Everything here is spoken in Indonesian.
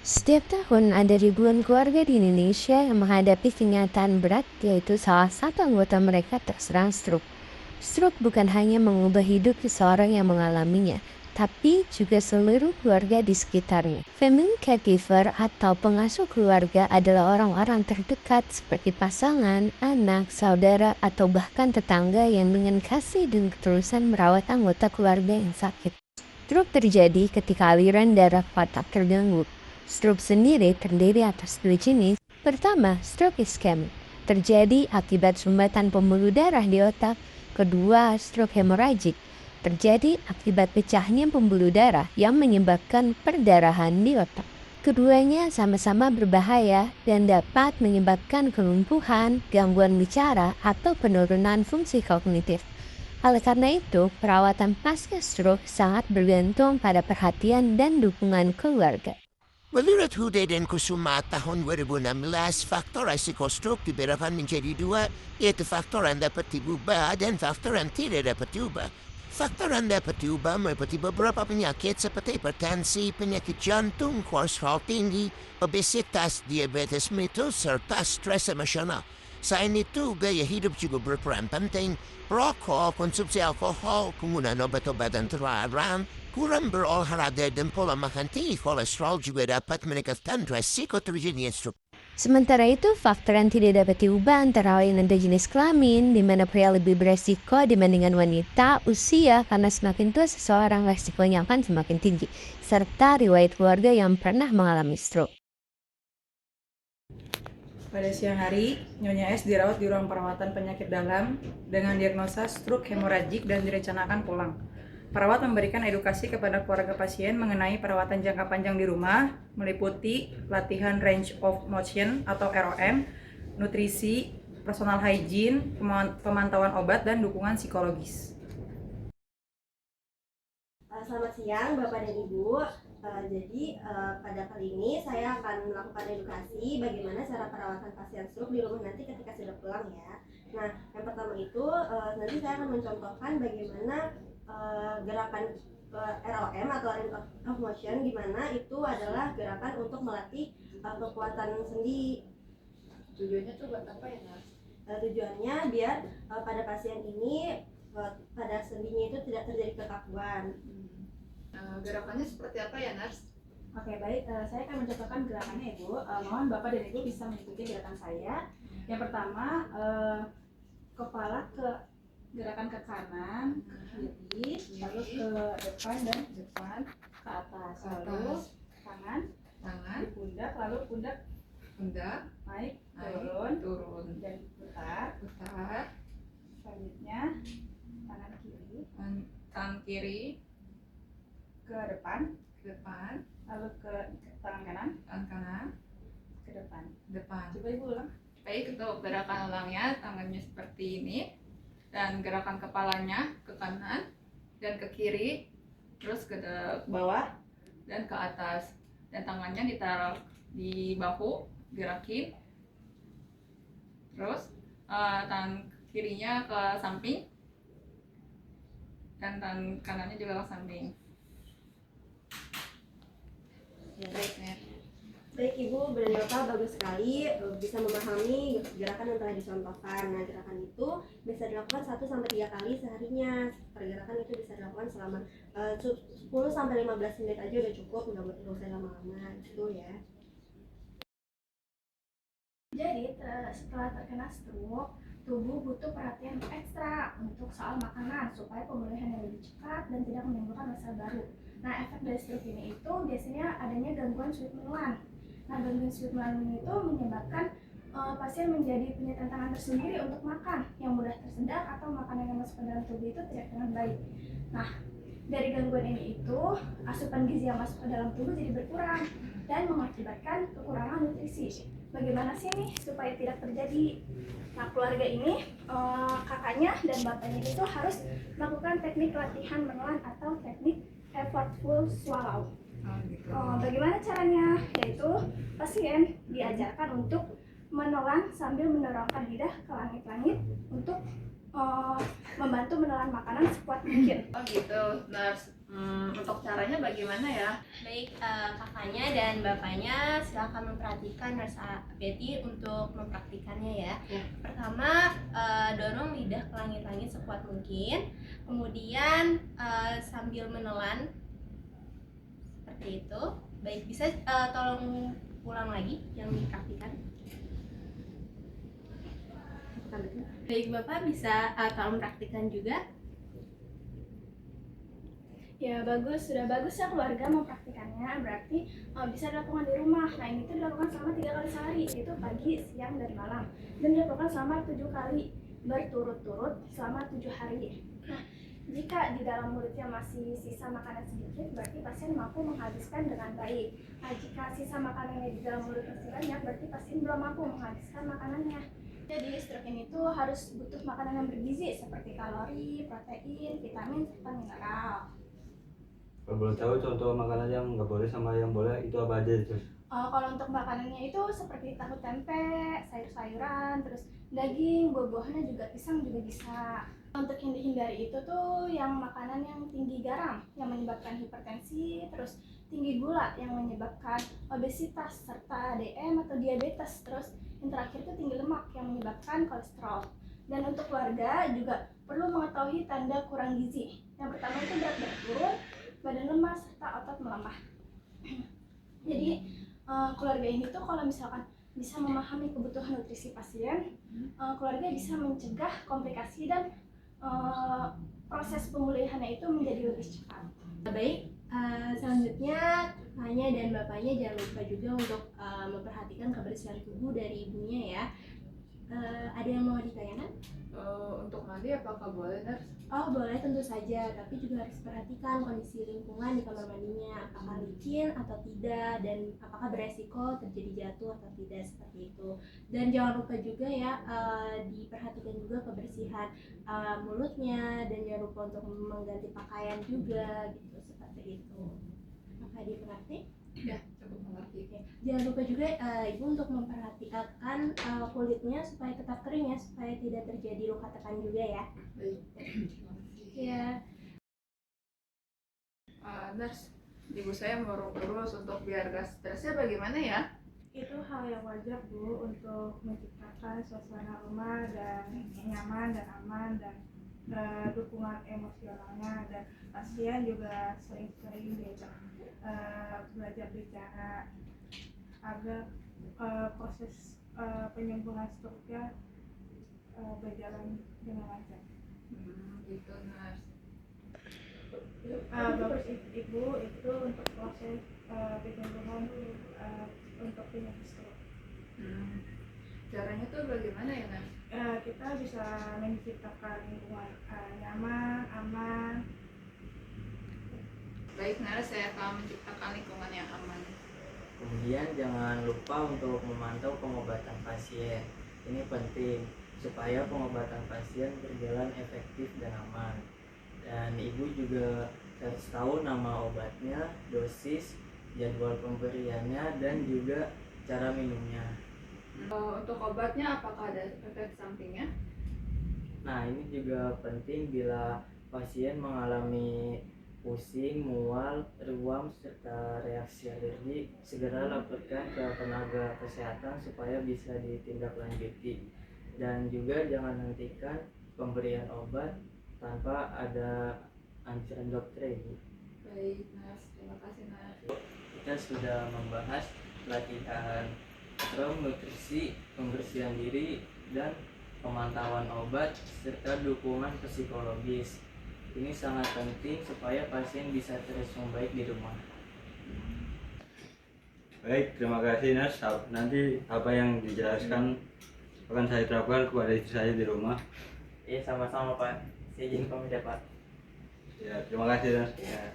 Setiap tahun ada ribuan keluarga di Indonesia yang menghadapi kenyataan berat, yaitu salah satu anggota mereka terserang stroke. Stroke bukan hanya mengubah hidup seseorang yang mengalaminya, tapi juga seluruh keluarga di sekitarnya. Family caregiver atau pengasuh keluarga adalah orang-orang terdekat seperti pasangan, anak, saudara, atau bahkan tetangga yang dengan kasih dan ketulusan merawat anggota keluarga yang sakit. Stroke terjadi ketika aliran darah otak terganggu. Stroke sendiri terdiri atas dua jenis. Pertama, stroke iskemik, terjadi akibat sumbatan pembuluh darah di otak. Kedua, stroke hemoragik, terjadi akibat pecahnya pembuluh darah yang menyebabkan perdarahan di otak. Keduanya sama-sama berbahaya dan dapat menyebabkan kelumpuhan, gangguan bicara, atau penurunan fungsi kognitif. Oleh karena itu, perawatan pasca stroke sangat bergantung pada perhatian dan dukungan keluarga. Menurut Huda dan Kusuma tahun 2016, faktor resiko stroke dibedakan menjadi dua, yaitu faktor yang dapat diubah dan faktor yang tidak dapat diubah. Faktor yang dapat diubah meliputi beberapa penyakit seperti hipertensi, penyakit jantung, kolesterol tinggi, obesitas, diabetes mellitus, serta stres emosional. Selain itu, gaya hidup juga berperan penting. Rokok, konsumsi alkohol, penggunaan obat-obatan terlarang, kurang berolahraga dan pola makan tinggi kolesterol juga dapat meningkatkan resiko terjadinya stroke. Sementara itu, faktor yang tidak dapat diubah antara lain ada jenis kelamin, di mana pria lebih beresiko dibandingkan wanita, usia, karena semakin tua seseorang resikonya akan semakin tinggi, serta riwayat keluarga yang pernah mengalami stroke. Pada siang hari, Nyonya S dirawat di ruang perawatan penyakit dalam dengan diagnosa stroke hemoragik dan direncanakan pulang. Perawat memberikan edukasi kepada keluarga pasien mengenai perawatan jangka panjang di rumah, meliputi latihan range of motion atau ROM, nutrisi, personal hygiene, pemantauan obat, dan dukungan psikologis. Selamat siang Bapak dan Ibu. Pada kali ini saya akan melakukan edukasi bagaimana cara perawatan pasien stroke di rumah nanti ketika sudah pulang ya. Nah, yang pertama itu nanti saya akan mencontohkan bagaimana gerakan ROM atau range of motion, di mana itu adalah gerakan untuk melatih kekuatan sendi. Tujuannya tuh buat apa ya, Nas? Tujuannya biar pada pasien ini pada sendinya itu tidak terjadi kekakuan. Gerakannya seperti apa ya, Nars? Oke, baik. Saya akan mencontohkan gerakannya, Ibu. Mohon Bapak dan Ibu bisa mengikuti gerakan saya. Yang pertama, kepala gerakan ke kanan, kiri, lalu ke depan dan ke atas. Lalu tangan di pundak, lalu pundak naik, turun, dan putar. Selanjutnya tangan kiri ke depan, lalu ke tangan kanan, ke depan. Coba Ibu ulang. Baik, untuk gerakan ulangnya tangannya seperti ini, dan gerakan kepalanya ke kanan dan ke kiri, terus ke bawah dan ke atas, dan tangannya ditaruh di bahu, gerakin, terus tangan kirinya ke samping dan tangan kanannya juga ke samping. Baik Ibu, Brand Bapak bagus sekali bisa memahami gerakan yang telah dicontohkan. Nah, gerakan itu bisa dilakukan 1-3 kali seharinya. Pergerakan itu bisa dilakukan selama 10-15 menit aja udah cukup, nggak usah lama-lama gitu ya. Jadi setelah terkena stroke, tubuh butuh perhatian ekstra untuk soal makanan supaya pemulihan yang lebih cepat dan tidak menimbulkan masalah baru. Nah, efek dari stroke ini itu biasanya adanya gangguan sweet menelan. Nah, gangguan sweet menelan itu menyebabkan pasien menjadi punya tantangan tersendiri untuk makan yang mudah tersedak atau makanan yang masuk ke dalam tubuh itu tidak dengan baik. Nah, dari gangguan ini itu asupan gizi yang masuk ke dalam tubuh jadi berkurang dan mengakibatkan kekurangan nutrisi. Bagaimana sih nih supaya tidak terjadi? Nah, keluarga ini kakaknya dan bapaknya itu harus melakukan teknik latihan menelan atau teknik effortful swallow. Bagaimana caranya? Yaitu pasien diajarkan untuk menelan sambil mendorongkan lidah ke langit-langit untuk membantu menelan makanan sekuat mungkin. Oh gitu, Nars. Untuk caranya bagaimana ya? Baik, kakaknya dan bapaknya silakan memperhatikan Nurse Betty untuk mempraktikannya ya. Ya. Pertama, dorong lidah ke langit-langit sekuat mungkin. Kemudian sambil menelan seperti itu. Baik, bisa tolong ulang lagi yang dipraktikan. Baik, Bapak bisa tolong praktikan juga. Ya bagus, sudah bagus ya keluarga mempraktikannya, berarti bisa dilakukan di rumah. Nah ini tuh dilakukan selama 3 kali sehari, yaitu pagi, siang, dan malam. Dan dilakukan selama 7 kali berturut-turut selama 7 hari. Nah, jika di dalam mulutnya masih sisa makanan sedikit, berarti pasien mampu menghabiskan dengan baik. Nah, jika sisa makanannya di dalam mulut masih banyak, berarti pasien belum mampu menghabiskan makanannya. Jadi stroke ini tuh harus butuh makanan yang bergizi seperti kalori, protein, vitamin, serta mineral. Kalau boleh tahu contoh makanan yang nggak boleh sama yang boleh itu apa aja itu? Kalau untuk makanannya itu seperti tahu tempe, sayur-sayuran, terus daging, buah-buahannya juga, pisang juga bisa. Untuk yang dihindari itu tuh yang makanan yang tinggi garam yang menyebabkan hipertensi, terus tinggi gula yang menyebabkan obesitas serta DM atau diabetes, terus yang terakhir itu tinggi lemak yang menyebabkan kolesterol. Dan untuk keluarga juga perlu mengetahui tanda kurang gizi. Yang pertama itu berat badan turun, badan lemas, serta otot melemah. Jadi keluarga ini tuh kalau misalkan bisa memahami kebutuhan nutrisi pasien, keluarga bisa mencegah komplikasi dan proses pemulihannya itu menjadi lebih cepat. Baik, selanjutnya kakaknya dan bapaknya jangan lupa juga untuk memperhatikan kebersihan tubuh dari ibunya ya. Ada yang mau ditanyakan? Untuk mandi apakah boleh, Nurse? Oh boleh, tentu saja, tapi juga harus perhatikan kondisi lingkungan di kamar mandinya, apakah licin atau tidak, dan apakah beresiko terjadi jatuh atau tidak, seperti itu. Dan jangan lupa juga ya, diperhatikan juga kebersihan mulutnya, dan jangan lupa untuk mengganti pakaian juga, gitu, seperti itu. Apakah dimengerti? Ya, cukup mengerti. Oke. Jangan lupa juga ibu untuk memperhatikan kulitnya supaya tetap kering ya, supaya tidak terjadi luka tekan juga ya. Baik, terima kasih. Ya. Nurse, ibu saya murung terus untuk biar gak stresnya bagaimana ya? Itu hal yang wajar Bu untuk menciptakan suasana rumah dan nyaman dan aman dan dukungan emosionalnya, dan pasien juga sering-sering diajak belajar bicara agar proses penyembuhan stroke-nya berjalan dengan lancar. Gitu, Nurse. Bagus Ibu, itu untuk proses penyembuhan untuk penyakit stroke. Caranya tuh bagaimana ya, Nurse? Kita bisa menciptakan lingkungan nyaman, aman. Baik, Nurse, saya akan menciptakan lingkungan yang aman. Kemudian jangan lupa untuk memantau pengobatan pasien. Ini penting supaya pengobatan pasien berjalan efektif dan aman. Dan ibu juga harus tahu nama obatnya, dosis, jadwal pemberiannya, dan juga cara minumnya. Untuk obatnya apakah ada efek sampingnya? Nah, ini juga penting bila pasien mengalami pusing, mual, ruam, serta reaksi alergi, segera laporkan ke tenaga kesehatan supaya bisa ditindaklanjuti. Dan juga jangan hentikan pemberian obat tanpa ada anjuran dokter, Ibu. Baik, Nurse. Terima kasih, Nurse. Kita sudah membahas pelatihan strom, nutrisi, pembersihan diri, dan pemantauan obat, serta dukungan psikologis. Ini sangat penting supaya pasien bisa terus membaik di rumah. Baik, terima kasih Nas. Nanti apa yang dijelaskan akan saya terapkan kepada istri saya di rumah. Sama-sama Pak. Saya izin pamit ya Pak. Ya, terima kasih Nas. Ya.